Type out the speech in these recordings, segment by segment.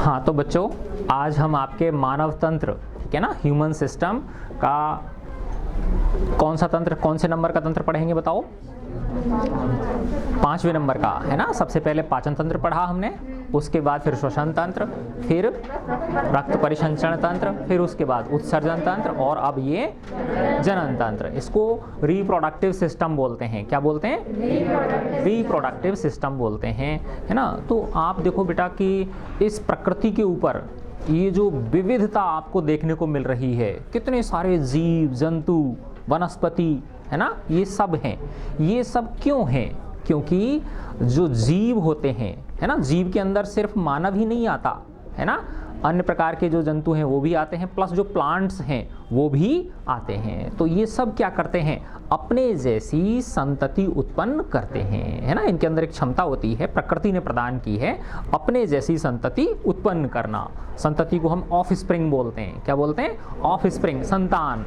हाँ तो बच्चों, आज हम आपके मानव तंत्र, ठीक है ना, ह्यूमन सिस्टम का कौन सा तंत्र, कौन से नंबर का तंत्र पढ़ेंगे बताओ? 5वें नंबर का, है ना। सबसे पहले पाचन तंत्र पढ़ा हमने, उसके बाद फिर श्वसन तंत्र, फिर रक्त परिसंचरण तंत्र, फिर उसके बाद उत्सर्जन तंत्र, और अब ये जनन तंत्र। इसको रिप्रोडक्टिव सिस्टम बोलते हैं। क्या बोलते हैं? रिप्रोडक्टिव सिस्टम बोलते हैं, है ना। तो आप देखो बेटा कि इस प्रकृति के ऊपर ये जो विविधता आपको देखने को मिल रही है, कितने सारे जीव जंतु वनस्पति, है ना, ये सब हैं। ये सब क्यों हैं? क्योंकि जो जीव होते हैं, है ना, जीव के अंदर सिर्फ मानव ही नहीं आता, है ना, अन्य प्रकार के जो जंतु हैं वो भी आते हैं, प्लस जो प्लांट्स हैं वो भी आते हैं। तो ये सब क्या करते हैं? अपने जैसी संतति उत्पन्न करते हैं, है ना। इनके अंदर एक क्षमता होती है, प्रकृति ने प्रदान की है, अपने जैसी संतति उत्पन्न करना। संतति को हम ऑफस्प्रिंग बोलते हैं। क्या बोलते हैं? ऑफस्प्रिंग, संतान,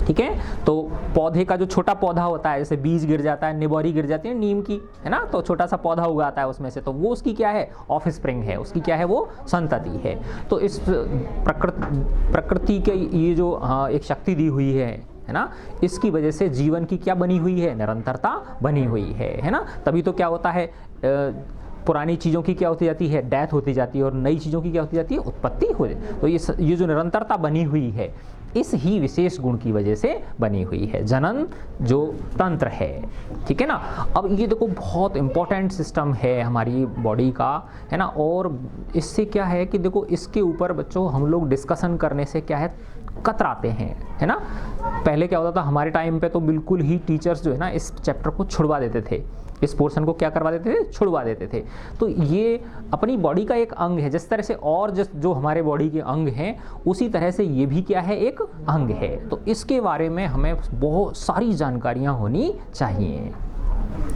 ठीक है। तो पौधे का जो छोटा पौधा होता है, जैसे बीज गिर जाता है, निबोरी गिर जाती है नीम की, है ना, तो छोटा सा पौधा उगाता है उसमें से, तो वो उसकी क्या है? ऑफस्प्रिंग है, उसकी क्या है? वो संतति है। तो इस प्रकृति के ये जो एक शक्ति दी हुई है ना, इसकी वजह से जीवन की क्या बनी हुई है? निरंतरता बनी हुई है ना। तभी तो क्या होता है, पुरानी चीज़ों की क्या होती जाती है? डेथ होती जाती है, और नई चीज़ों की क्या होती जाती है? उत्पत्ति हो जाती है। तो ये जो निरंतरता बनी हुई है, इस ही विशेष गुण की वजह से बनी हुई है जनन जो तंत्र है, ठीक है ना। अब ये देखो बहुत इंपॉर्टेंट सिस्टम है हमारी बॉडी का, है ना। और इससे क्या है कि देखो, इसके ऊपर बच्चों हम लोग डिस्कशन करने से क्या है, कतराते हैं, है ना। पहले क्या होता था हमारे टाइम पे, तो बिल्कुल ही टीचर्स जो है ना इस चैप्टर को छुड़वा देते थे, इस पोर्शन को क्या करवा देते थे? छुड़वा देते थे। तो ये अपनी बॉडी का एक अंग है, जिस तरह से और जो हमारे बॉडी के अंग हैं, उसी तरह से ये भी क्या है? एक अंग है। तो इसके बारे में हमें बहुत सारी जानकारियाँ होनी चाहिए,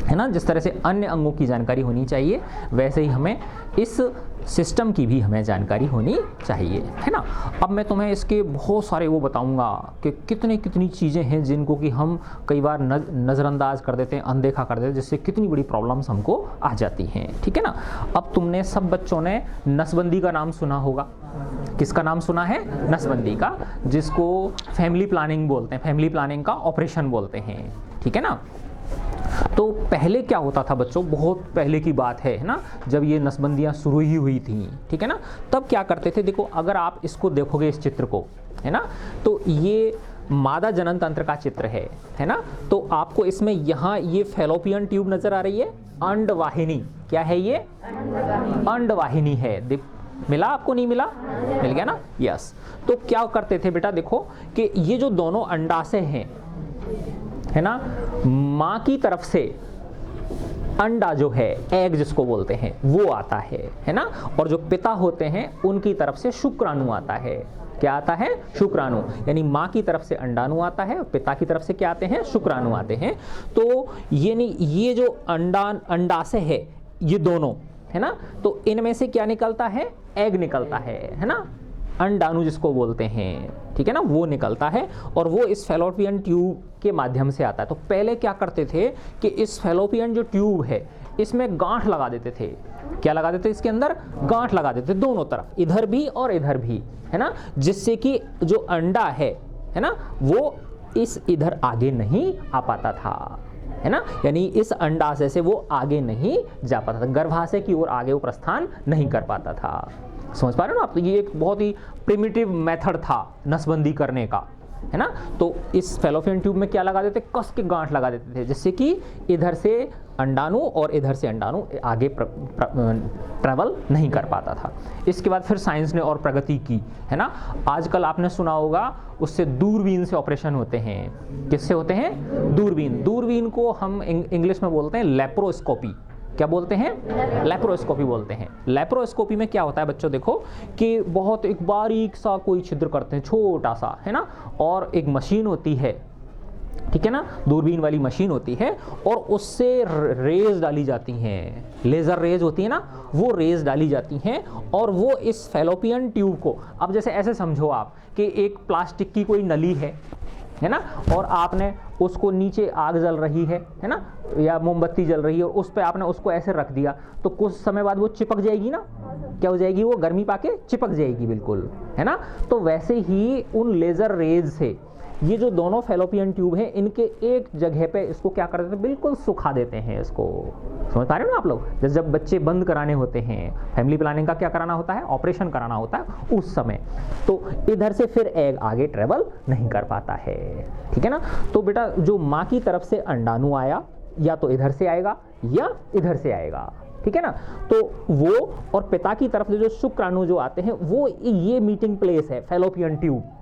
है ना। जिस तरह से अन्य अंगों की जानकारी होनी चाहिए, वैसे ही हमें इस सिस्टम की भी हमें जानकारी होनी चाहिए, है ना। अब मैं तुम्हें इसके बहुत सारे वो बताऊंगा कि कितनी चीज़ें हैं जिनको कि हम कई बार नज़रअंदाज कर देते हैं, अनदेखा कर देते हैं, जिससे कितनी बड़ी प्रॉब्लम्स हमको आ जाती हैं, ठीक है ना। अब तुमने सब बच्चों ने नसबंदी का नाम सुना होगा। किसका नाम सुना है? नसबंदी का, जिसको फैमिली प्लानिंग बोलते हैं, फैमिली प्लानिंग का ऑपरेशन बोलते हैं, ठीक है ना। तो पहले क्या होता था बच्चों, बहुत पहले की बात है ना, जब ये नसबंदियाँ शुरू ही हुई थी, ठीक है ना। तब क्या करते थे, देखो अगर आप इसको देखोगे इस चित्र को, है ना, तो ये मादा जनन तंत्र का चित्र है ना। तो आपको इसमें यहाँ ये फैलोपियन ट्यूब नजर आ रही है, अंडवाहिनी। क्या है ये? अंडवाहिनी है। मिला आपको? नहीं मिला? मिल गया ना, यस। तो क्या करते थे बेटा, देखो कि ये जो दोनों अंडाशय हैं, है ना, माँ की तरफ से अंडा जो है, एग जिसको बोलते हैं, वो आता है ना। और जो पिता होते हैं उनकी तरफ से शुक्राणु आता है। क्या आता है? शुक्राणु। यानी माँ की तरफ से अंडाणु आता है, और पिता की तरफ से क्या आते हैं? शुक्राणु आते हैं। तो ये जो अंडाशय है, ये दोनों, है ना, तो इनमें से क्या निकलता है? एग निकलता है ना, अंडाणु जिसको बोलते हैं, ठीक है ना, वो निकलता है, और वो इस फैलोपियन ट्यूब के माध्यम से आता है। तो पहले क्या करते थे कि इस फैलोपियन जो ट्यूब है, इसमें गांठ लगा देते थे। क्या लगा देते? इसके अंदर गांठ लगा देते दोनों तरफ, इधर भी और इधर भी, है ना, जिससे कि जो अंडा है ना, वो इस इधर आगे नहीं आ पाता था, है ना। यानी इस अंडाशय से वो आगे नहीं जा पाता था, गर्भाशय की ओर आगे वो प्रस्थान नहीं कर पाता था। समझ पा रहे हो ना आप? तो ये एक बहुत ही प्रिमिटिव मेथड था नसबंदी करने का, है ना। तो इस फैलोपियन ट्यूब में क्या लगा देते? कस के गांठ लगा देते थे, जिससे कि इधर से अंडाणु और इधर से अंडाणु आगे ट्रैवल नहीं कर पाता था। इसके बाद फिर साइंस ने और प्रगति की, है ना। आजकल आपने सुना होगा उससे दूरबीन से ऑपरेशन होते हैं। किससे होते हैं? दूरबीन। दूरबीन को हम इंग्लिश में बोलते हैं लेप्रोस्कोपी। क्या बोलते हैं? लेप्रोस्कोपी बोलते हैं। लेप्रोस्कोपी में क्या होता है बच्चों, देखो कि बहुत एक बारीक सा कोई छिद्र करते हैं, छोटा सा, है ना, और एक मशीन होती है, ठीक है ना, दूरबीन वाली मशीन होती है, और उससे रेज डाली जाती हैं, लेजर रेज होती है ना, वो रेज डाली जाती हैं, और वो इस फैलोपियन ट्यूब को, अब जैसे ऐसे समझो आप कि एक प्लास्टिक की कोई नली है ना, और आपने उसको नीचे आग जल रही है ना, या मोमबत्ती जल रही है, और उस पर आपने उसको ऐसे रख दिया, तो कुछ समय बाद वो चिपक जाएगी ना, क्या हो जाएगी, वो गर्मी पाके चिपक जाएगी बिल्कुल, है ना। तो वैसे ही उन लेजर रेज से ये जो दोनों फैलोपियन ट्यूब हैं, इनके एक जगह पे इसको क्या कर देते हैं, बिल्कुल सुखा देते हैं इसको। समझ पा रहे हो ना आप लोग। जैसे जब बच्चे बंद कराने होते हैं, फैमिली प्लानिंग का क्या कराना होता है, ऑपरेशन कराना होता है उस समय, तो इधर से फिर एग आगे ट्रेवल नहीं कर पाता है, ठीक है ना। तो बेटा जो माँ की तरफ से अंडाणु आया, या तो इधर से आएगा या इधर से आएगा, ठीक है ना। तो वो और पिता की तरफ से जो शुक्राणु जो आते हैं, वो ये मीटिंग प्लेस है फैलोपियन ट्यूब।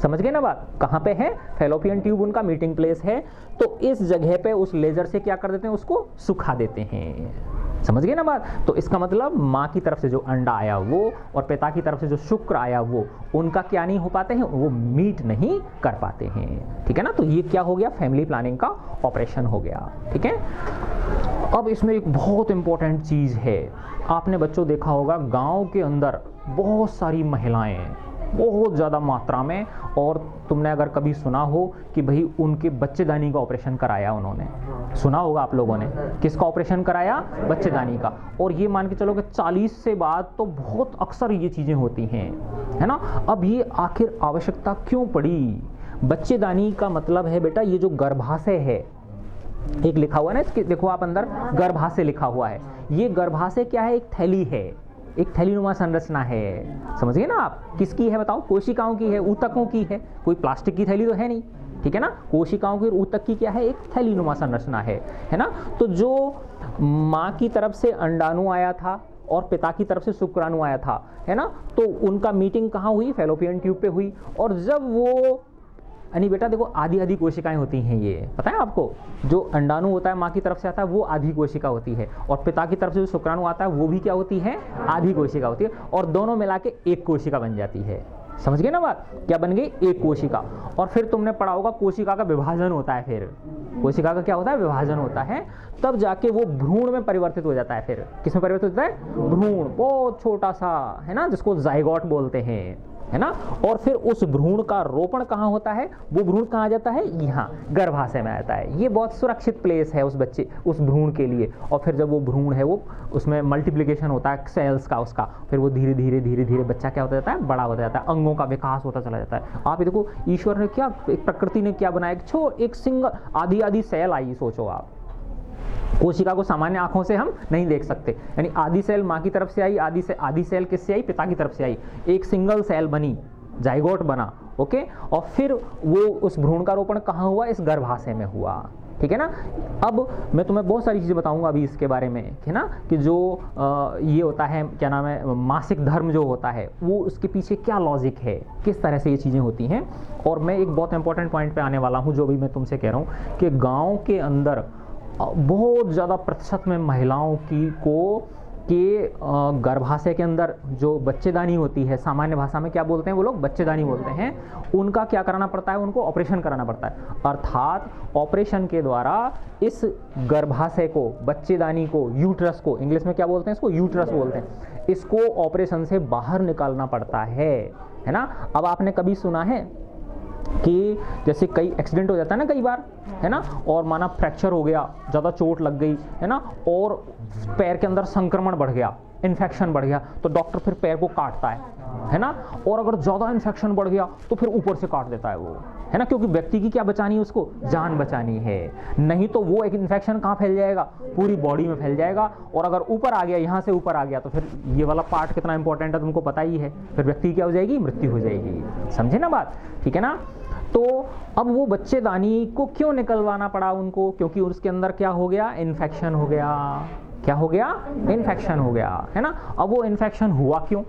समझ गए ना बात, कहाँ पे है, फैलोपियन ट्यूब उनका मीटिंग प्लेस है। तो इस जगह पे उस लेजर से क्या कर देते हैं, उसको सुखा देते हैं। समझ गए ना बात। तो इसका मतलब माँ की तरफ से जो अंडा आया वो और पिता की तरफ से जो शुक्र आया वो, उनका क्या नहीं हो पाते हैं, वो मीट नहीं कर पाते हैं, ठीक है ना। तो ये क्या हो गया, फैमिली प्लानिंग का ऑपरेशन हो गया, ठीक है। अब इसमें एक बहुत इंपॉर्टेंट चीज़ है, आपने बच्चों देखा होगा गाँव के अंदर बहुत सारी महिलाएं, बहुत ज़्यादा मात्रा में, और तुमने अगर कभी सुना हो कि भाई उनके बच्चेदानी का ऑपरेशन कराया उन्होंने, सुना होगा आप लोगों ने, किसका ऑपरेशन कराया, बच्चेदानी का। और ये मान के चलो कि 40 से बाद तो बहुत अक्सर ये चीज़ें होती हैं, है ना। अब ये आखिर आवश्यकता क्यों पड़ी, बच्चेदानी का मतलब है बेटा ये जो गर्भाशय है, एक लिखा हुआ है ना इसके, देखो आप अंदर गर्भाशय लिखा हुआ है। ये गर्भाशय क्या है, एक थैली है, एक थैलीनुमा संरचना है। समझिए ना आप, किसकी है बताओ, कोशिकाओं की है, ऊतकों की है, कोई प्लास्टिक की थैली तो है नहीं, ठीक है ना। कोशिकाओं की और ऊतक की क्या है, एक थैलीनुमा संरचना है ना। तो जो माँ की तरफ से अंडाणु आया था और पिता की तरफ से शुक्राणु आया था, है ना, तो उनका मीटिंग कहाँ हुई, फैलोपियन ट्यूब पे हुई। और जब वो, यानी बेटा देखो आधी आधी कोशिकाएं होती हैं, ये पता है आपको, जो अंडाणु होता है माँ की तरफ से आता है वो आधी कोशिका होती है, और पिता की तरफ से जो शुक्राणु आता है वो भी क्या होती है, आधी कोशिका होती है, और दोनों मिला के एक कोशिका बन जाती है। समझ गए ना बात, क्या बन गई, एक कोशिका। और फिर तुमने पढ़ा होगा कोशिका का विभाजन होता है, फिर कोशिका का क्या होता है, विभाजन होता है, तब जाके वो भ्रूण में परिवर्तित हो जाता है। फिर किस में परिवर्तित होता है, भ्रूण, बहुत छोटा सा, है ना, जिसको जाइगोट बोलते हैं, है ना। और फिर उस भ्रूण का रोपण कहाँ होता है, वो भ्रूण कहाँ आ जाता है, यहाँ गर्भाशय में आता है। ये बहुत सुरक्षित प्लेस है उस बच्चे, उस भ्रूण के लिए। और फिर जब वो भ्रूण है, वो उसमें मल्टीप्लिकेशन होता है सेल्स का उसका, फिर वो धीरे धीरे धीरे धीरे बच्चा क्या होता जाता है, बड़ा होता जाता है, अंगों का विकास होता चला जाता है। आप ये देखो ईश्वर ने क्या, प्रकृति ने क्या बनाया, एक सिंगल आधी आधी सेल आई, सोचो आप, कोशिका को सामान्य आंखों से हम नहीं देख सकते, यानी आधी सेल माँ की तरफ से आई, आधी सेल किससे आई, पिता की तरफ से आई, एक सिंगल सेल बनी, जाइगोट बना, ओके। और फिर वो उस भ्रूण का रोपण कहाँ हुआ, इस गर्भाशय में हुआ, ठीक है ना। अब मैं तुम्हें बहुत सारी चीज़ें बताऊंगा अभी इसके बारे में, है ना, कि जो ये होता है, क्या नाम है, मासिक धर्म जो होता है, वो उसके पीछे क्या लॉजिक है, किस तरह से ये चीज़ें होती हैं। और मैं एक बहुत इंपॉर्टेंट पॉइंट पे आने वाला हूँ, जो भी मैं तुमसे कह रहा हूँ कि गाँव के अंदर बहुत ज़्यादा प्रतिशत में महिलाओं के गर्भाशय के अंदर जो बच्चेदानी होती है, सामान्य भाषा में क्या बोलते हैं वो लोग, बच्चेदानी बोलते हैं, उनका क्या कराना पड़ता है, उनको ऑपरेशन कराना पड़ता है। अर्थात ऑपरेशन के द्वारा इस गर्भाशय को, बच्चेदानी को, यूट्रस को, इंग्लिश में क्या बोलते हैं इसको, यूट्रस बोलते हैं, इसको ऑपरेशन से बाहर निकालना पड़ता है ना। अब आपने कभी सुना है कि जैसे कई एक्सीडेंट हो जाता है ना कई बार, है ना, और माना फ्रैक्चर हो गया, ज़्यादा चोट लग गई, है ना, और पैर के अंदर संक्रमण बढ़ गया, इन्फेक्शन बढ़ गया, तो डॉक्टर फिर पैर को काटता है ना। और अगर ज़्यादा इन्फेक्शन बढ़ गया तो फिर ऊपर से काट देता है वो, है ना, क्योंकि व्यक्ति की क्या बचानी है, उसको जान बचानी है, नहीं तो वो एक इन्फेक्शन कहाँ फैल जाएगा, पूरी बॉडी में फैल जाएगा। और अगर ऊपर आ गया, यहाँ से ऊपर आ गया, तो फिर ये वाला पार्ट कितना इंपॉर्टेंट है तुमको पता ही है, फिर व्यक्ति क्या हो जाएगी, मृत्यु हो जाएगी। समझे ना बात, ठीक है ना। तो अब वो बच्चेदानी को क्यों निकलवाना पड़ा उनको, क्योंकि उसके अंदर क्या हो गया, इन्फेक्शन हो गया, क्या हो गया, इन्फेक्शन हो गया, है ना। अब वो इन्फेक्शन हुआ क्यों,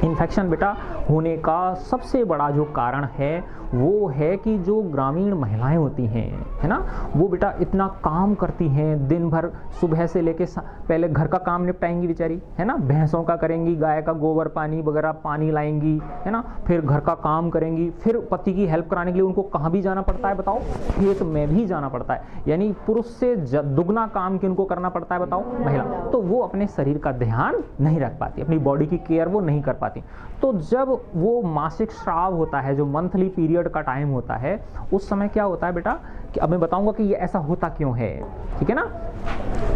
इन्फेक्शन बेटा होने का सबसे बड़ा जो कारण है वो है कि जो ग्रामीण महिलाएं होती हैं, है ना, वो बेटा इतना काम करती हैं दिन भर, सुबह से लेके पहले घर का काम निपटाएंगी बेचारी, है ना, भैंसों का करेंगी, गाय का गोबर पानी वगैरह पानी लाएंगी, है ना, फिर घर का काम करेंगी, फिर पति की हेल्प कराने के लिए उनको कहाँ भी जाना पड़ता है बताओ, खेत में भी जाना पड़ता है, यानी पुरुष से दुगना काम किनको करना पड़ता है बताओ, महिला। तो वो अपने शरीर का ध्यान नहीं रख पाती, अपनी बॉडी की केयर वो नहीं कर पाती। तो जब जो वो मासिक स्राव होता है, जो मंथली पीरियड का टाइम होता है, उस समय क्या होता है बेटा कि अब मैं बताऊंगा कि ये ऐसा होता क्यों है, ठीक है ना।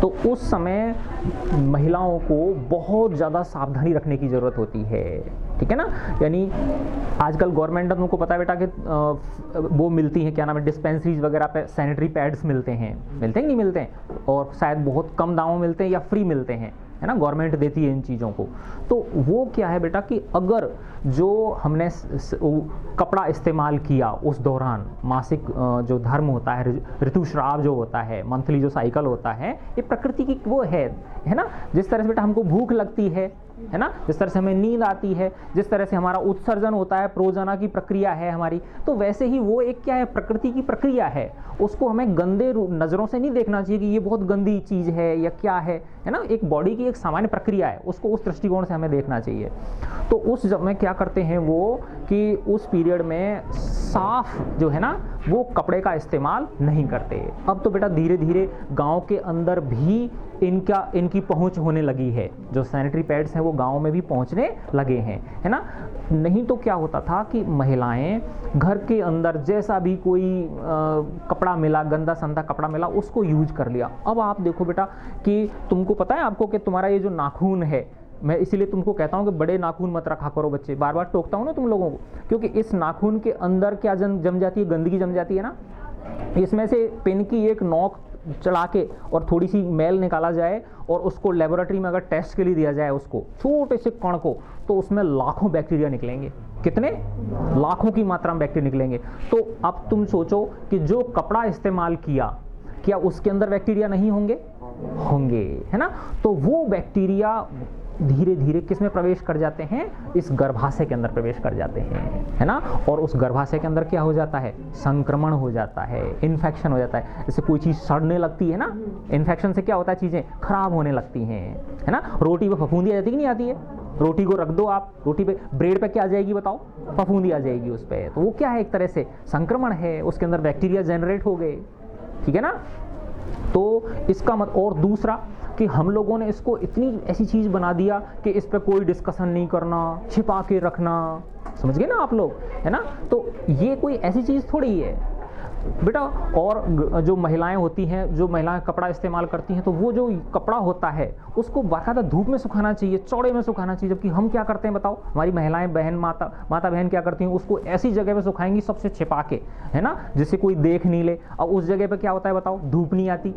तो उस समय महिलाओं को बहुत ज़्यादा सावधानी रखने की ज़रूरत होती है, ठीक है ना। यानी आजकल गवर्नमेंट तुमको पता है बेटा कि वो मिलती हैं, क्या नाम है, डिस्पेंसरीज वगैरह पे सैनिटरी पैड्स मिलते हैं कि नहीं मिलते हैं, और शायद बहुत कम दामों में मिलते हैं या फ्री मिलते हैं, है ना, गवर्नमेंट देती है इन चीज़ों को। तो वो क्या है बेटा कि अगर जो हमने कपड़ा इस्तेमाल किया उस दौरान, मासिक जो धर्म होता है, ऋतुस्राव जो होता है, मंथली जो साइकिल होता है, ये प्रकृति की वो है ना। जिस तरह से बेटा हमको भूख लगती है ना, जिस तरह से हमें नींद आती है, जिस तरह से हमारा उत्सर्जन होता है, प्रोजना की प्रक्रिया है हमारी, तो वैसे ही वो एक क्या है, प्रकृति की प्रक्रिया है। उसको हमें गंदे नज़रों से नहीं देखना चाहिए कि ये बहुत गंदी चीज़ है या क्या है ना। एक बॉडी की एक सामान्य प्रक्रिया है, उसको उस दृष्टिकोण से हमें देखना चाहिए। तो उस समय क्या करते हैं वो कि उस पीरियड में साफ जो है ना वो कपड़े का इस्तेमाल नहीं करते। अब तो बेटा धीरे धीरे गांव के अंदर भी इनकी पहुंच होने लगी है, जो सैनिटरी पैड्स हैं वो गांव में भी पहुंचने लगे हैं, है ना। नहीं तो क्या होता था कि महिलाएं घर के अंदर जैसा भी कोई कपड़ा मिला, गंदा संदा कपड़ा मिला, उसको यूज कर लिया। अब आप देखो बेटा कि तुमको पता है आपको कि तुम्हारा ये जो नाखून है, मैं इसीलिए तुमको कहता हूँ कि बड़े नाखून मत रखा करो बच्चे, बार बार टोकता हूँ ना तुम लोगों को, क्योंकि इस नाखून के अंदर क्या जम जाती है, गंदगी जम जाती है ना। इसमें से पेन की एक नोक चढ़ा के और थोड़ी सी मैल निकाला जाए और उसको लेबोरेटरी में अगर टेस्ट के लिए दिया जाए उसको, छोटे से कण को, तो उसमें लाखों बैक्टीरिया निकलेंगे। कितने? लाखों की मात्रा में बैक्टीरिया निकलेंगे। तो अब तुम सोचो कि जो कपड़ा इस्तेमाल किया, क्या उसके अंदर बैक्टीरिया नहीं होंगे? होंगे, है ना। तो वो बैक्टीरिया धीरे धीरे किस में प्रवेश कर जाते हैं? इस गर्भाशय के अंदर प्रवेश कर जाते हैं, है ना। और उस गर्भाशय के अंदर क्या हो जाता है? संक्रमण हो जाता है, इन्फेक्शन हो जाता है। जैसे कोई चीज़ सड़ने लगती है ना, इन्फेक्शन से क्या होता है, चीज़ें खराब होने लगती हैं, है ना। रोटी पे फफूंदी आ जाती कि नहीं आती है? रोटी को रख दो आप, रोटी पे, ब्रेड पे क्या आ जाएगी बताओ? फफूंदी आ जाएगी उस पर। तो वो क्या है? एक तरह से संक्रमण है, उसके अंदर बैक्टीरिया जनरेट हो गए, ठीक है ना। तो इसका मत, और दूसरा कि हम लोगों ने इसको इतनी ऐसी चीज़ बना दिया कि इस पे कोई डिस्कशन नहीं करना, छिपा के रखना, समझ गए ना आप लोग, है ना। तो ये कोई ऐसी चीज़ थोड़ी है बेटा। और जो महिलाएं होती हैं, जो महिलाएं कपड़ा इस्तेमाल करती हैं, तो वो जो कपड़ा होता है उसको बाकायदा धूप में सुखाना चाहिए, चौड़े में सुखाना चाहिए। जबकि हम क्या करते हैं बताओ, हमारी महिलाएं, बहन, माता बहन क्या करती हैं, उसको ऐसी जगह पे सुखाएंगी सबसे छिपा के, है ना, जिससे कोई देख नहीं ले। अब उस जगह पे क्या होता है बताओ? धूप नहीं आती,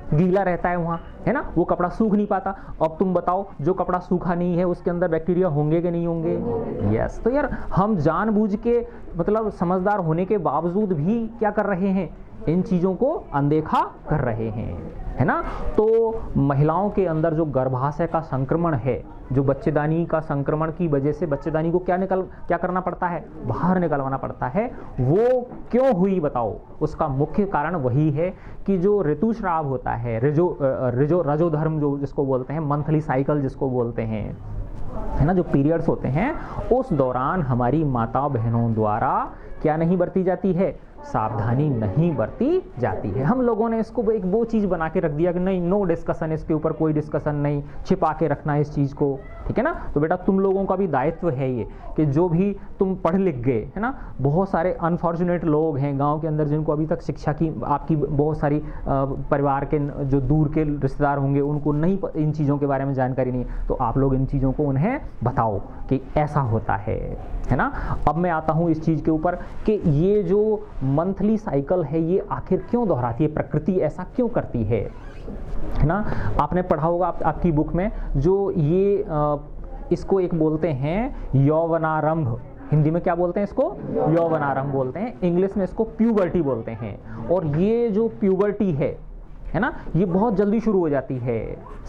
गीला रहता है वहाँ, है ना, वो कपड़ा सूख नहीं पाता। अब तुम बताओ, जो कपड़ा सूखा नहीं है उसके अंदर बैक्टीरिया होंगे कि नहीं होंगे? यस। तो यार हम जानबूझ के, मतलब समझदार होने के बावजूद भी क्या कर रहे हैं? इन चीज़ों को अनदेखा कर रहे हैं, है ना। तो महिलाओं के अंदर जो गर्भाशय का संक्रमण है, जो बच्चेदानी का संक्रमण की वजह से बच्चेदानी को क्या करना पड़ता है? बाहर निकलवाना पड़ता है। वो क्यों हुई बताओ? उसका मुख्य कारण वही है कि जो ऋतुस्राव होता है, रजोधर्म जो जिसको बोलते हैं, मंथली साइकिल जिसको बोलते हैं, है ना, जो पीरियड्स होते हैं, उस दौरान हमारी माता बहनों द्वारा क्या नहीं बरती जाती है? सावधानी नहीं बरती जाती है। हम लोगों ने इसको एक वो चीज़ बना के रख दिया कि नहीं, नो डिस्कशन, इसके ऊपर कोई डिस्कशन नहीं, छिपा के रखना इस चीज़ को, ठीक है ना। तो बेटा तुम लोगों का भी दायित्व है ये कि जो भी तुम पढ़ लिख गए, है ना, बहुत सारे अनफॉर्चुनेट लोग हैं गांव के अंदर जिनको अभी तक शिक्षा की, आपकी बहुत सारी परिवार के जो दूर के रिश्तेदार होंगे उनको नहीं, इन चीज़ों के बारे में जानकारी नहीं, तो आप लोग इन चीज़ों को उन्हें बताओ कि ऐसा होता है ना। अब मैं आता हूँ इस चीज़ के ऊपर कि ये जो मंथली साइकिल है ये आखिर क्यों दोहराती है, प्रकृति ऐसा क्यों करती है ना। आपने पढ़ा होगा आपकी बुक में, जो ये इसको एक बोलते हैं यौवनारंभ, हिंदी में क्या बोलते हैं इसको? यौवनारंभ बोलते हैं, इंग्लिश में इसको प्यूबर्टी बोलते हैं। और ये जो प्यूबर्टी है ना, ये बहुत जल्दी शुरू हो जाती है,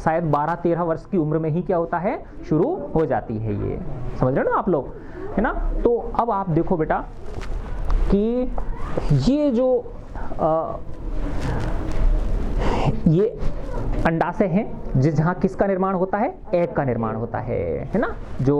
शायद 12-13 वर्ष की उम्र में ही क्या होता है? शुरू हो जाती है। ये समझ रहे हो ना आप लोग, है ना। तो अब आप देखो बेटा कि ये जो ये अंडाशय है, जहाँ किसका निर्माण होता है? एग का निर्माण होता है ना। जो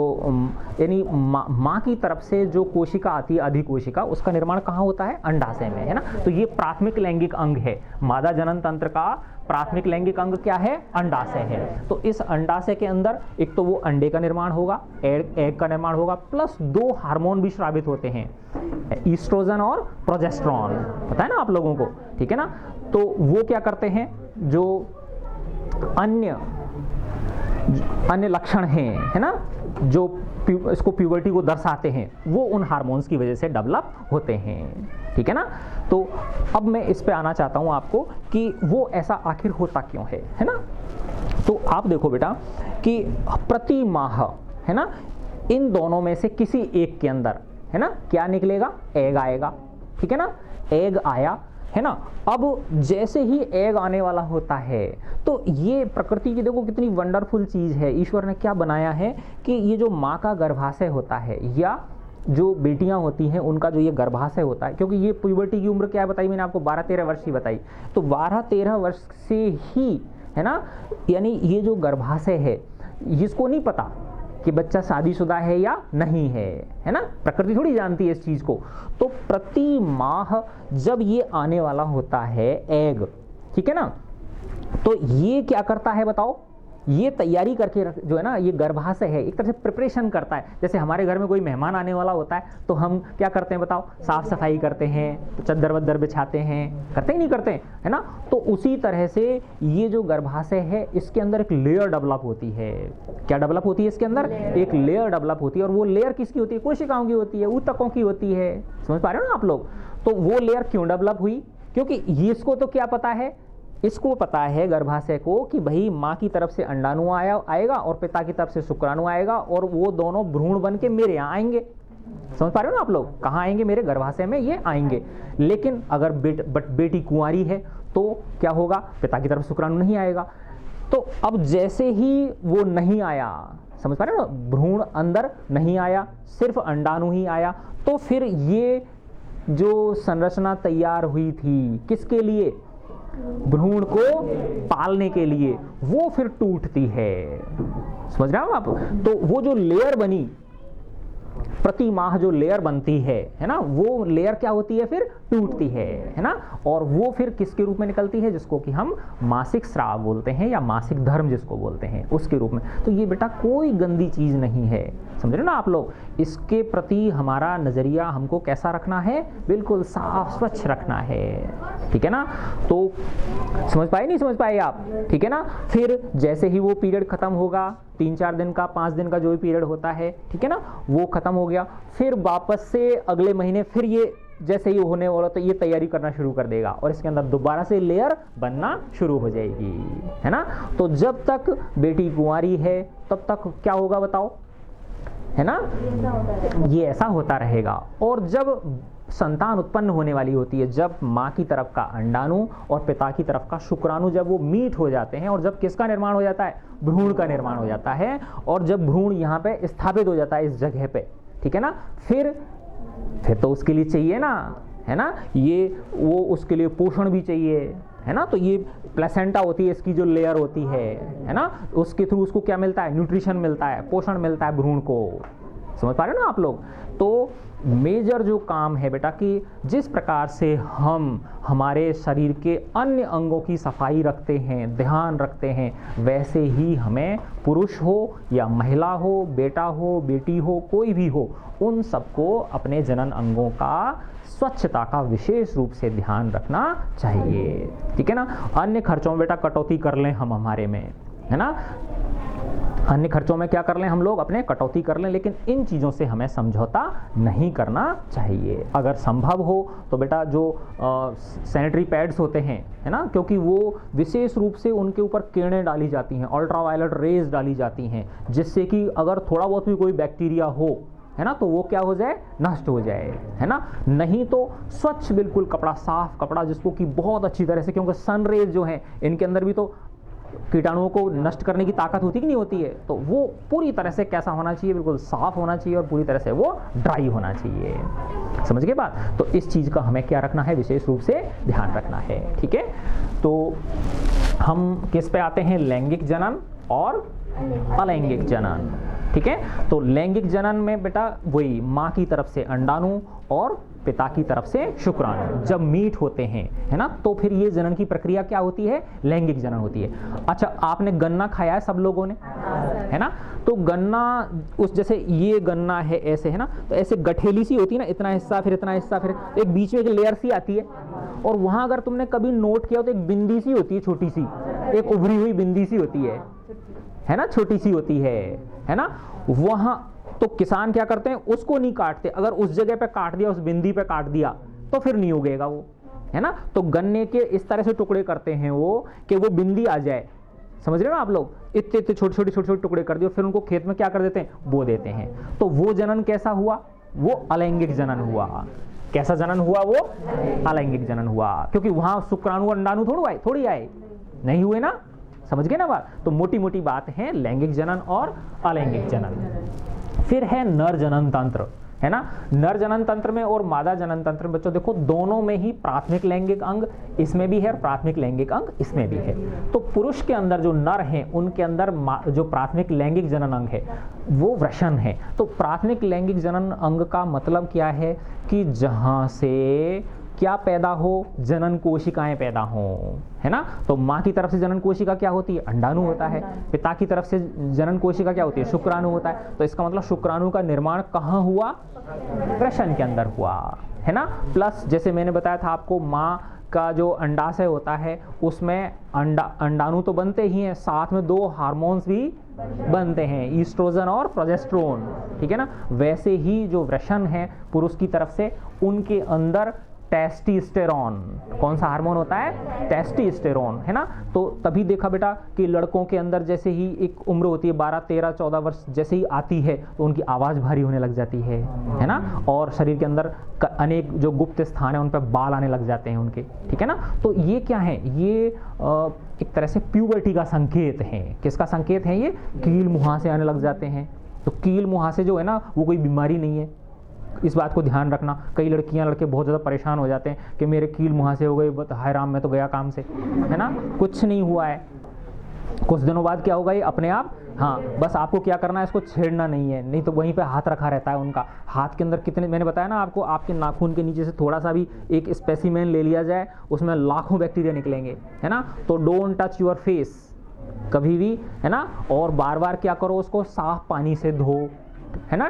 यानी माँ की तरफ से जो कोशिका आती है, अधिकोशिका, उसका निर्माण कहाँ होता है? अंडाशय में, है ना। तो ये प्राथमिक लैंगिक अंग है, मादा जनन तंत्र का प्राथमिक लैंगिक अंग क्या है? अंडाशय है। तो इस अंडाशय के अंदर एक तो वो अंडे का निर्माण होगा, एग का निर्माण होगा, प्लस 2 हार्मोन भी स्रावित होते हैं, ईस्ट्रोजन और प्रोजेस्टेरॉन, पता है ना आप लोगों को, ठीक है ना। तो वो क्या करते हैं, जो अन्य लक्षण हैं, है ना, जो इसको प्यूबर्टी को दर्शाते हैं, वो उन हार्मोन्स की वजह से डेवलप होते हैं, ठीक है ना। तो अब मैं इस पे आना चाहता हूं आपको कि वो ऐसा आखिर होता क्यों है ना। तो आप देखो बेटा कि प्रति माह, है ना, इन दोनों में से किसी एक के अंदर, है ना, क्या निकलेगा? एग आएगा, ठीक है ना। एग आया, है ना। अब जैसे ही एग आने वाला होता है, तो ये प्रकृति की देखो कितनी वंडरफुल चीज है, ईश्वर ने क्या बनाया है कि ये जो माँ का गर्भाशय होता है या जो बेटियां होती हैं उनका जो ये गर्भाशय होता है, क्योंकि ये प्यूबर्टी की उम्र क्या बताई मैंने आपको? 12-13 वर्ष की बताई। तो 12-13 वर्ष से ही, है ना, यानी ये जो गर्भाशय है, जिसको नहीं पता कि बच्चा शादीशुदा है या नहीं है ना, प्रकृति थोड़ी जानती है इस चीज को। तो प्रति माह जब ये आने वाला होता है एग, ठीक है ना, तो ये क्या करता है बताओ? ये तैयारी करके जो है ना, ये गर्भाशय है, एक तरह से प्रिपरेशन करता है। जैसे हमारे घर में कोई मेहमान आने वाला होता है तो हम क्या करते हैं बताओ? साफ सफाई करते हैं, तो चद्दर वद्दर बिछाते हैं, करते ही नहीं करते, है ना। तो उसी तरह से ये जो गर्भाशय है, इसके अंदर एक लेयर डेवलप होती है। क्या डेवलप होती है इसके अंदर? एक लेयर डेवलप होती है। और वो लेयर किसकी होती है? कोशिकाओं की होती है, ऊतकों की होती है। समझ पा रहे हो ना आप लोग? तो वो लेयर क्यों डेवलप हुई? क्योंकि इसको तो क्या पता है, इसको पता है गर्भाशय को कि भाई माँ की तरफ से अंडाणु आएगा और पिता की तरफ से शुक्राणु आएगा, और वो दोनों भ्रूण बन के मेरे यहाँ आएंगे। समझ पा रहे हो ना आप लोग? कहाँ आएंगे? मेरे गर्भाशय में ये आएंगे। लेकिन अगर बेटी कुंवारी है तो क्या होगा? पिता की तरफ शुक्राणु नहीं आएगा। तो अब जैसे ही वो नहीं आया, समझ पा रहे हो ना, भ्रूण अंदर नहीं आया, सिर्फ अंडाणु ही आया, तो फिर ये जो संरचना तैयार हुई थी किसके लिए? भ्रूण को पालने के लिए, वो फिर टूटती है। समझ रहे हो आप? तो वो जो लेयर बनी, प्रति माह जो लेयर बनती है ना, वो लेयर क्या होती है? फिर टूटती है ना। और वो फिर किसके रूप में निकलती है? जिसको कि हम मासिक स्राव बोलते हैं या मासिक धर्म जिसको बोलते हैं, उसके रूप में। तो ये बेटा कोई गंदी चीज नहीं है, समझ रहे हो ना आप लोग? इसके प्रति हमारा नजरिया हमको कैसा रखना है? बिल्कुल साफ स्वच्छ रखना है, ठीक है ना। तो समझ पाए नहीं समझ पाए आप? ठीक है ना। फिर जैसे ही वो पीरियड खत्म होगा, 3-4 दिन का, 5 दिन का जो भी पीरियड होता है, ठीक है ना, वो खत्म हो गया, फिर वापस से अगले महीने फिर ये जैसे ही होने वाला तो ये तैयारी करना शुरू कर देगा और इसके अंदर दोबारा से लेयर बनना शुरू हो जाएगी, है ना। तो जब तक बेटी कुंवारी है तब तक क्या होगा बताओ, है ना, ये ऐसा होता रहेगा। और जब संतान उत्पन्न होने वाली होती है, जब माँ की तरफ का अंडाणु और पिता की तरफ का शुक्राणु जब वो मीट हो जाते हैं, और जब किसका निर्माण हो जाता है? भ्रूण का निर्माण हो जाता है। और जब भ्रूण यहाँ पे स्थापित हो जाता है इस जगह पे, ठीक है ना, फिर तो उसके लिए चाहिए ना, है ना, ये वो उसके लिए पोषण भी चाहिए, है ना। तो ये प्लेसेंटा होती है, इसकी जो लेयर होती है ना, उसके थ्रू उसको क्या मिलता है? न्यूट्रिशन मिलता है, पोषण मिलता है भ्रूण को। समझ पा रहे हो ना आप लोग? तो मेजर जो काम है बेटा कि जिस प्रकार से हम हमारे शरीर के अन्य अंगों की सफाई रखते हैं, ध्यान रखते हैं, वैसे ही हमें पुरुष हो या महिला हो, बेटा हो, बेटी हो, कोई भी हो, उन सबको अपने जनन अंगों का स्वच्छता का विशेष रूप से ध्यान रखना चाहिए, ठीक है ना। अन्य खर्चों में बेटा कटौती कर लें हम हमारे में, है ना, अन्य खर्चों में क्या कर लें हम लोग? अपने कटौती कर लें, लेकिन इन चीज़ों से हमें समझौता नहीं करना चाहिए। अगर संभव हो तो बेटा जो सैनिटरी पैड्स होते हैं, है ना, क्योंकि वो विशेष रूप से उनके ऊपर किरणें डाली जाती हैं, अल्ट्रावायलेट रेज डाली जाती हैं, जिससे कि अगर थोड़ा बहुत भी कोई बैक्टीरिया हो, है ना, तो वो क्या हो जाए? नष्ट हो जाए, है ना। नहीं तो स्वच्छ बिल्कुल कपड़ा, साफ कपड़ा, जिसको कि बहुत अच्छी तरह से, क्योंकि सन रेज जो है इनके अंदर भी तो कीटाणुओं को नष्ट करने की ताकत होती कि नहीं होती है, तो वो पूरी तरह से कैसा होना चाहिए? बिल्कुल साफ होना चाहिए और पूरी तरह से वो ड्राई होना चाहिए। समझ गए बात? तो इस चीज का हमें क्या रखना है? विशेष रूप से ध्यान रखना है, ठीक है। तो हम किस पे आते हैं? लैंगिक जनन और अलैंगिक जनन। ठीक है। तो लैंगिक जनन में बेटा वही माँ की तरफ से अंडाणु और पिता की तरफ से शुक्राणु जब मीट होते हैं, है ना, तो फिर ये जनन की प्रक्रिया क्या होती है, लैंगिक जनन होती है। अच्छा, आपने गन्ना खाया है सब लोगों ने, है ना, तो गन्ना उस जैसे ये गन्ना है ऐसे, है ना, तो ऐसे गठेली सी होती है ना, इतना हिस्सा फिर इतना हिस्सा, फिर एक बीच में एक लेयर सी आती है, और वहां अगर तुमने कभी नोट किया तो एक बिंदी सी होती है, छोटी सी एक उभरी हुई बिंदी सी होती है ना, छोटी सी होती है ना, वहां तो किसान क्या करते हैं, उसको नहीं काटते, अगर उस जगह पे काट दिया, उस बिंदी पे काट दिया तो फिर नहीं उगेगा वो, है ना। तो गन्ने के इस तरह से टुकड़े करते हैं वो कि वो बिंदी आ जाए, समझ रहे हो आप लोग, इतने इतने छोटे छोटे टुकड़े कर दिए, फिर उनको खेत में क्या कर देते हैं, बो देते हैं। तो वो जनन कैसा हुआ, वो अलैंगिक जनन हुआ। कैसा जनन हुआ, वो अलैंगिक जनन हुआ, क्योंकि वहां शुक्राणु अंडाणु थोड़ी आए, नहीं हुए ना, समझ गए ना बात। तो मोटी मोटी बात है लैंगिक जनन और अलैंगिक जनन। फिर है नर जनन तंत्र, है ना। नर जनन तंत्र में और मादा जनन तंत्र में बच्चों देखो दोनों में ही प्राथमिक लैंगिक अंग इसमें भी है और प्राथमिक लैंगिक अंग इसमें भी है। तो पुरुष के अंदर जो नर हैं उनके अंदर जो प्राथमिक लैंगिक जनन अंग है वो वृषण है। तो प्राथमिक लैंगिक जनन अंग का मतलब क्या है कि जहां से क्या पैदा हो, जनन कोशिकाएं पैदा हो, है ना। तो माँ की तरफ से जनन कोशिका क्या होती है, अंडाणु होता है। पिता की तरफ से जनन कोशिका क्या होती है, शुक्राणु होता है। तो इसका मतलब शुक्राणु का निर्माण कहाँ हुआ, वृषण के अंदर हुआ, है ना। प्लस जैसे मैंने बताया था आपको, माँ का जो अंडाशय होता है उसमें अंडाणु तो बनते ही हैं, साथ में 2 हार्मोन्स भी बनते हैं, ईस्ट्रोजन और प्रोजेस्टेरोन, ठीक है ना। वैसे ही जो वृषण है पुरुष की तरफ से, उनके अंदर टेस्टोस्टेरोन, कौन सा हार्मोन होता है, टेस्टोस्टेरोन, है ना। तो तभी देखा बेटा कि लड़कों के अंदर जैसे ही एक उम्र होती है 12, 13, 14 वर्ष जैसे ही आती है तो उनकी आवाज़ भारी होने लग जाती है ना, और शरीर के अंदर अनेक जो गुप्त स्थान है उन पर बाल आने लग जाते हैं उनके, ठीक है ना। तो ये क्या है, ये एक तरह से प्यूबर्टी का संकेत है। किसका संकेत है ये, कील मुहासे आने लग जाते हैं। तो कील मुहासे जो है ना वो कोई बीमारी नहीं है, इस बात को ध्यान रखना। कई लड़कियां लड़के बहुत ज़्यादा परेशान हो जाते हैं कि मेरे कील मुहासे हो गए, हाय राम मैं तो गया काम से, है ना, कुछ नहीं हुआ है। कुछ दिनों बाद क्या होगा ये अपने आप, हाँ, बस आपको क्या करना है, इसको छेड़ना नहीं है, नहीं तो वहीं पे हाथ रखा रहता है उनका। हाथ के अंदर कितने, मैंने बताया ना आपको, आपके नाखून के नीचे से थोड़ा सा भी एक स्पेसिमेन ले लिया जाए उसमें लाखों बैक्टीरिया निकलेंगे, है ना। तो डोंट टच योर फेस कभी भी, है ना, और बार बार क्या करो, उसको साफ पानी से धो, है ना,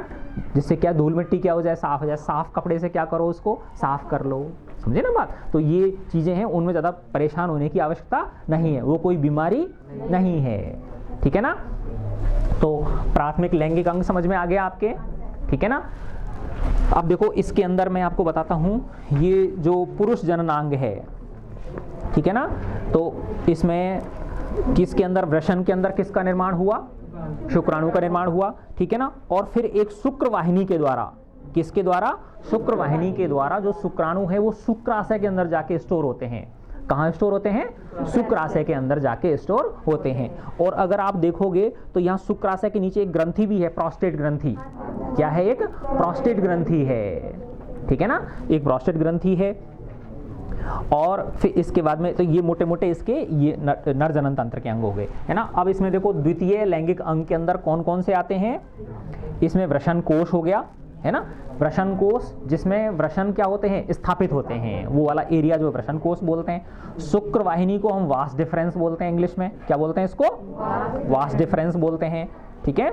जिससे क्या धूल मिट्टी क्या हो जाए, साफ हो जाए। साफ कपड़े से क्या करो, उसको साफ कर लो, समझे ना बात। तो ये चीजें हैं, उनमें ज्यादा परेशान होने की आवश्यकता नहीं है, वो कोई बीमारी नहीं है, ठीक है ना। तो प्राथमिक लैंगिक अंग समझ में आ गया आपके, ठीक है ना। अब देखो इसके अंदर मैं आपको बताता हूं, ये जो पुरुष जननांग है, ठीक है ना, तो इसमें किसके अंदर, वृषण के अंदर किसका निर्माण हुआ, शुक्राणु का निर्माण हुआ, ठीक है ना। और फिर एक शुक्र वाहिनी के द्वारा, किसके द्वारा, शुक्र वाहिनी के द्वारा जो शुक्राणु है वो शुक्राशय के अंदर जाके स्टोर होते हैं। कहाँ स्टोर होते हैं, शुक्राशय के अंदर जाके स्टोर होते हैं। और अगर आप देखोगे तो यहाँ शुक्राशय के नीचे एक ग्रंथि भी है, प्रोस्टेट ग्रंथि। क्या है, एक प्रोस्टेट ग्रंथि है, ठीक है ना, एक प्रोस्टेट ग्रंथि है। और फिर इसके बाद में तो ये मोटे मोटे इसके ये नर जनन तंत्र के अंग हो गए, है ना। अब इसमें देखो द्वितीय लैंगिक अंग के अंदर कौन कौन से आते हैं, इसमें वृषण कोश हो गया, है ना, वृषण कोश, जिसमें वृषण क्या होते हैं, स्थापित होते हैं, वो वाला एरिया जो वृषण कोश बोलते हैं। शुक्र वाहिनी को हम वास डिफरेंस बोलते हैं, इंग्लिश में क्या बोलते हैं इसको, वास डिफरेंस बोलते हैं, ठीक है।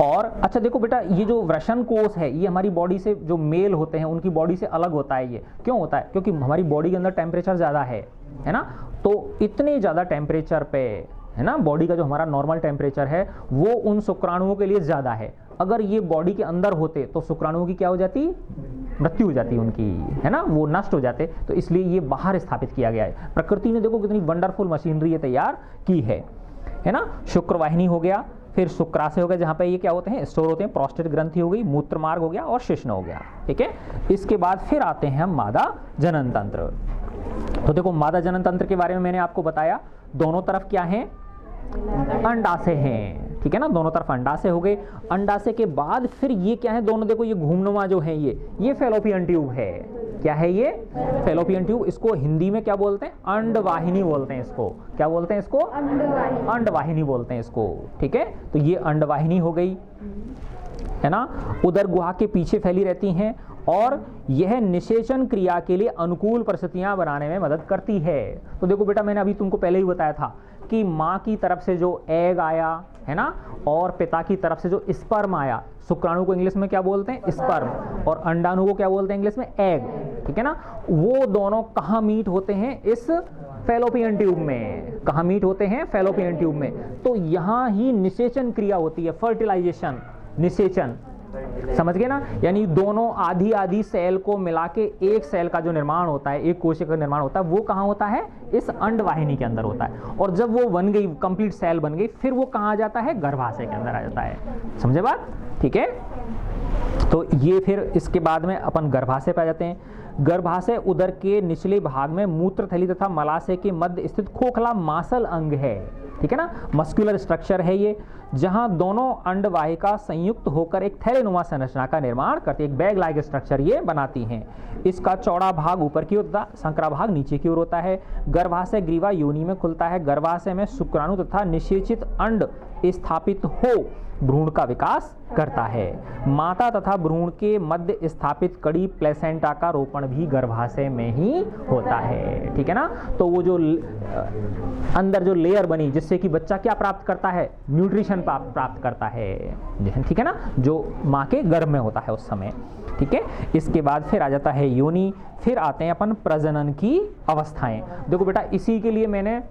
और अच्छा देखो बेटा, ये जो वृषण कोश है ये हमारी बॉडी से, जो मेल होते हैं उनकी बॉडी से अलग होता है। ये क्यों होता है, क्योंकि हमारी बॉडी के अंदर टेम्परेचर ज़्यादा है ना, तो इतने ज़्यादा टेम्परेचर पे, है ना, बॉडी का जो हमारा नॉर्मल टेम्परेचर है वो उन शुक्राणुओं के लिए ज़्यादा है। अगर ये बॉडी के अंदर होते तो शुक्राणुओं की क्या हो जाती, मृत्यु हो जाती उनकी, है ना, वो नष्ट हो जाते। तो इसलिए ये बाहर स्थापित किया गया है। प्रकृति ने देखो कितनी वंडरफुल मशीनरी ये तैयार की है ना। शुक्र वाहिनी हो गया, फिर शुक्राशय हो गया जहाँ पे ये क्या होते हैं, स्टोर होते हैं, प्रोस्टेट ग्रंथि हो गई, मूत्र मार्ग हो गया और शिश्न हो गया, ठीक है। इसके बाद फिर आते हैं हम मादा जनन तंत्र। तो देखो मादा जनन तंत्र के बारे में मैंने आपको बताया, दोनों तरफ क्या है, अंडाशय हैं, ठीक है ना, दोनों तरफ अंडाशय हो गए। अंडाशय के बाद फिर ये क्या है, दोनों देखो ये घूमनुमा जो है ये फेलोपियन ट्यूब है, क्या है ये? Fallopian tube. इसको हिंदी में क्या बोलते हैं? अंडवाहिनी बोलते हैं इसको। क्या बोलते हैं इसको? अंडवाहिनी बोलते हैं इसको। ठीक है, तो ये अंडवाहिनी हो गई, है ना, उदर गुहा के पीछे फैली रहती हैं और यह निषेचन क्रिया के लिए अनुकूल परिस्थितियां बनाने में मदद करती है। तो देखो बेटा, मैंने अभी तुमको पहले ही बताया था कि माँ की तरफ से जो एग आया, है ना, और पिता की तरफ से जो स्पर्म आया, शुक्राणु को इंग्लिश में क्या बोलते हैं? स्पर्म, और अंडाणु को क्या बोलते हैं इंग्लिश में? एग। ठीक है ना, वो दोनों कहाँ मीट होते हैं? इस फैलोपियन ट्यूब में। कहाँ मीट होते हैं? फैलोपियन ट्यूब में। तो यहाँ ही निषेचन क्रिया होती है, फर्टिलाइजेशन, निषेचन, समझ गए ना? यानी दोनों आधी आधी सेल को मिला के एक सेल का जो निर्माण होता है, एक कोशिका का निर्माण होता है, वो कहाँ होता है? इस अंडवाहिनी के अंदर होता है। और जब वो बन गई, कंप्लीट सेल बन गई, फिर वो कहाँ आ जाता है? गर्भाशय के अंदर आ जाता है। समझे बात? ठीक है, तो ये फिर इसके बाद में अपन गर्भाशय पे आ जाते हैं। गर्भाशय उदर के निचले भाग में मूत्र थैली तथा मलाशय के मध्य स्थित खोखला मांसल अंग है। ठीक है ना, मस्कुलर स्ट्रक्चर है ये, जहां दोनों अंडवाहिका संयुक्त होकर एक थैलेनुमा संरचना का निर्माण करती है, एक बैग लाइक स्ट्रक्चर ये बनाती हैं। इसका चौड़ा भाग ऊपर की ओर तथा संकरा भाग नीचे की ओर होता है। गर्भाशय ग्रीवा योनि में खुलता है। गर्भाशय में शुक्राणु तथा निषेचित अंड स्थापित हो भ्रूण का विकास करता है। माता तथा भ्रूण के मध्य स्थापित कड़ी प्लेसेंटा का रोपण भी गर्भाशय में ही होता है। ठीक है ना, तो वो जो अंदर जो लेयर बनी जिससे कि बच्चा क्या प्राप्त करता है? न्यूट्रिशन प्राप्त करता है। ठीक है ना, जो माँ के गर्भ में होता है उस समय। ठीक है, इसके बाद फिर आ जाता है योनि। फिर आते हैं अपन प्रजनन की अवस्थाएं। देखो बेटा, इसी के लिए मैंने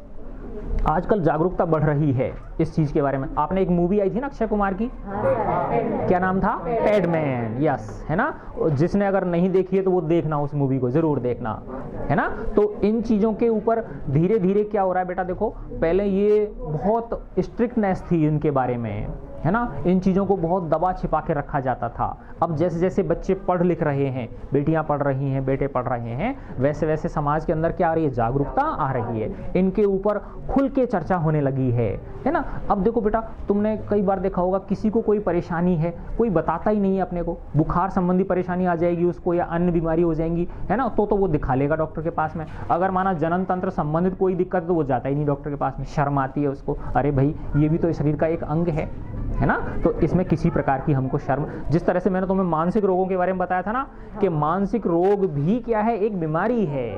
आजकल जागरूकता बढ़ रही है इस चीज के बारे में। आपने एक मूवी आई थी ना अक्षय कुमार की, क्या नाम था? पैडमैन। यस, है ना, जिसने अगर नहीं देखी है तो वो देखना, उस मूवी को जरूर देखना, है ना। तो इन चीजों के ऊपर धीरे धीरे क्या हो रहा है बेटा, देखो पहले ये बहुत स्ट्रिक्टनेस थी इनके बारे में, है ना, इन चीज़ों को बहुत दबा छिपा के रखा जाता था। अब जैसे जैसे बच्चे पढ़ लिख रहे हैं, बेटियां पढ़ रही हैं, बेटे पढ़ रहे हैं, वैसे वैसे समाज के अंदर क्या आ रही है? जागरूकता आ रही है, इनके ऊपर खुल के चर्चा होने लगी है ना। अब देखो बेटा, तुमने कई बार देखा होगा किसी को कोई परेशानी है, कोई बताता ही नहीं है अपने को, बुखार संबंधी परेशानी आ जाएगी उसको या अन्य बीमारी हो जाएंगी, है ना, तो वो दिखा लेगा डॉक्टर के पास में। अगर माना जनन तंत्र संबंधित कोई दिक्कत है तो वो जाता ही नहीं डॉक्टर के पास में, शर्म आती है उसको। अरे भाई, ये भी तो शरीर का एक अंग है ना, तो इसमें किसी प्रकार की हमको शर्म। जिस तरह से मैंने तुम्हें मानसिक रोगों के बारे में बताया था ना कि मानसिक रोग भी क्या है? एक बीमारी है।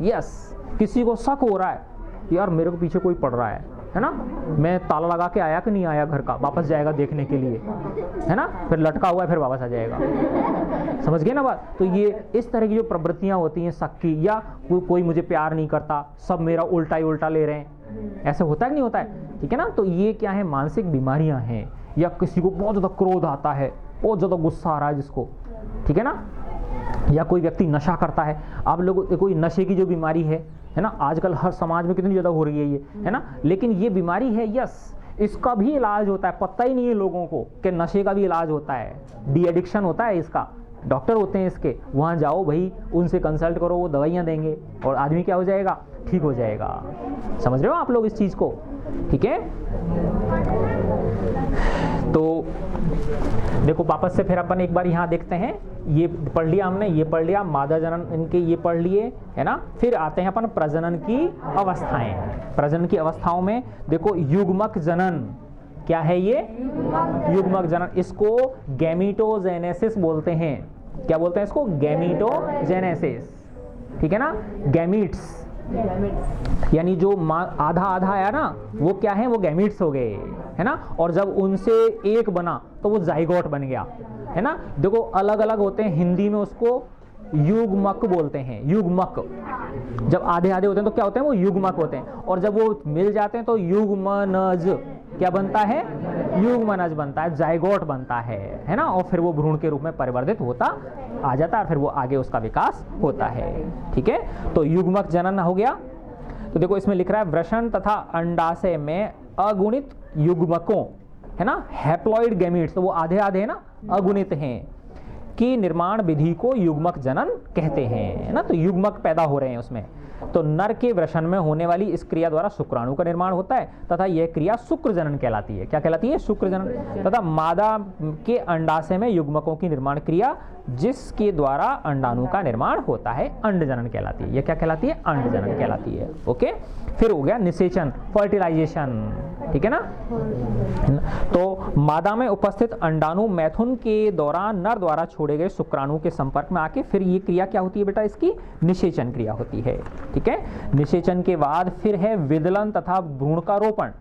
यस, किसी को शक हो रहा है यार मेरे को पीछे कोई पड़ रहा है ना, मैं ताला लगा के आया कि नहीं आया घर का, वापस जाएगा देखने के लिए, है ना, फिर लटका हुआ है फिर वापस आ जाएगा। समझ गए ना बात? तो ये इस तरह की जो प्रवृत्तियां होती हैं शक की, या कोई मुझे प्यार नहीं करता, सब मेरा उल्टा ही उल्टा ले रहे हैं, ऐसे होता है कि नहीं होता है? ठीक है ना, तो ये क्या है? मानसिक बीमारियां हैं। या किसी को बहुत ज़्यादा क्रोध आता है, बहुत ज़्यादा गुस्सा आ रहा है जिसको, ठीक है ना, या कोई व्यक्ति नशा करता है। आप लोग कोई नशे की जो बीमारी है ना, आजकल हर समाज में कितनी ज़्यादा हो रही है ये, है ना, लेकिन ये बीमारी है, यस, इसका भी इलाज होता है। पता ही नहीं है लोगों को कि नशे का भी इलाज होता है, डी एडिक्शन होता है इसका, डॉक्टर होते हैं इसके, वहाँ जाओ भाई, उनसे कंसल्ट करो, वो दवाइयाँ देंगे और आदमी क्या हो जाएगा? ठीक हो जाएगा। समझ रहे हो आप लोग इस चीज़ को? ठीक है, तो देखो वापस से फिर अपन एक बार यहाँ देखते हैं, ये पढ़ लिया हमने, ये पढ़ लिया मादा जनन इनके, ये पढ़ लिए, है ना। फिर आते हैं अपन प्रजनन की अवस्थाएं। प्रजनन की अवस्थाओं में देखो युग्मक जनन, क्या है ये? युग्मक जनन। इसको गैमीटोजेनेसिस बोलते हैं। क्या बोलते हैं इसको? गैमीटोजेनेसिस। ठीक है ना, गैमीट्स यानी जो आधा आधा आया ना, वो क्या है? वो गैमीट्स हो गए, है ना। और जब उनसे एक बना तो वो जाइगोट बन गया, है ना। देखो अलग अलग होते हैं, हिंदी में उसको युग्मक बोलते हैं। युग्मक, जब आधे आधे होते हैं तो क्या होते हैं? वो युग्मक होते हैं। और जब वो मिल जाते हैं तो युग्मनज क्या बनता है? युग्मनज बनता है, जाइगोट बनता है ना। और फिर वो भ्रूण के रूप में परिवर्तित होता आ जाता है, फिर वो आगे उसका विकास होता है। ठीक है, तो युग्मक जनन हो गया। तो देखो इसमें लिख रहा है वृषण तथा अंडाशय में अगुणित युग्मकों, है ना, हैप्लॉइड गैमीट्स, तो वो आधे आधे है ना, अगुणित हैं। की निर्माण विधि को युग्मक जनन कहते हैं, है ना। तो युग्मक पैदा हो रहे हैं उसमें। तो नर के वृषण में होने वाली इस क्रिया द्वारा शुक्राणु का निर्माण होता है तथा यह क्रिया शुक्र जनन कहलाती है। क्या कहलाती है? शुक्र जनन। तथा मादा के अंडाशय में युग्मकों की निर्माण क्रिया जिसके द्वारा अंडाणु का निर्माण होता है अंड जनन कहलाती है। यह क्या कहलाती है? अंड जनन कहलाती है। ओके, फिर हो गया निषेचन, फर्टिलाइजेशन, ठीक है ना। तो मादा में उपस्थित अंडाणु मैथुन के दौरान नर द्वारा छोड़े गए शुक्राणु के संपर्क में आके फिर ये क्रिया क्या होती है बेटा? इसकी निषेचन क्रिया होती है, ठीक है। निषेचन के बाद फिर है विदलन तथा भ्रूण का रोपण,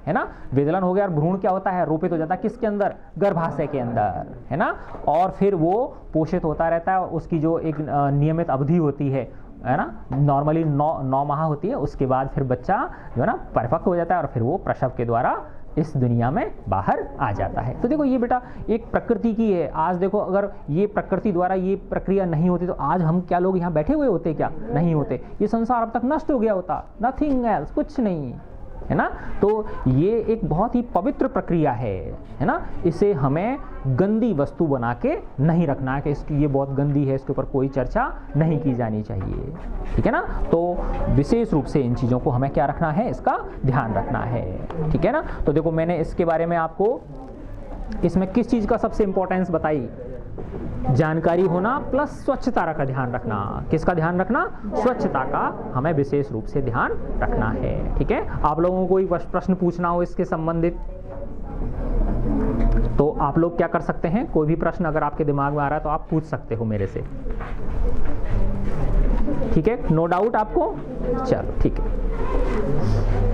है ना। विदलन हो गया और भ्रूण क्या होता है? रोपित हो जाता है किसके अंदर? गर्भाशय के अंदर, है ना। और फिर वो पोषित होता रहता है, उसकी जो एक नियमित अवधि होती है ना, नॉर्मली 9 माह होती है। उसके बाद फिर बच्चा जो है ना परिपक्व हो जाता है और फिर वो प्रसव के द्वारा इस दुनिया में बाहर आ जाता है। तो देखो ये बेटा एक प्रकृति की है। आज देखो अगर ये प्रकृति द्वारा ये प्रक्रिया नहीं होती तो आज हम क्या लोग यहाँ बैठे हुए होते? क्या नहीं होते? ये संसार अब तक नष्ट हो गया होता, नथिंग एल्स, कुछ नहीं, है ना। तो ये एक बहुत ही पवित्र प्रक्रिया है ना। इसे हमें गंदी वस्तु बना के नहीं रखना है कि इसकी ये बहुत गंदी है, इसके ऊपर कोई चर्चा नहीं की जानी चाहिए, ठीक है ना। तो विशेष रूप से इन चीज़ों को हमें क्या रखना है? इसका ध्यान रखना है, ठीक है ना। तो देखो मैंने इसके बारे में आपको इसमें किस चीज़ का सबसे इंपॉर्टेंस बताई? जानकारी होना प्लस स्वच्छता का ध्यान रखना। किसका ध्यान रखना? स्वच्छता का हमें विशेष रूप से ध्यान रखना है, ठीक है। आप लोगों को कोई प्रश्न पूछना हो इसके संबंधित तो आप लोग क्या कर सकते हैं? कोई भी प्रश्न अगर आपके दिमाग में आ रहा है तो आप पूछ सकते हो मेरे से, ठीक है। नो डाउट आपको? चलो ठीक है।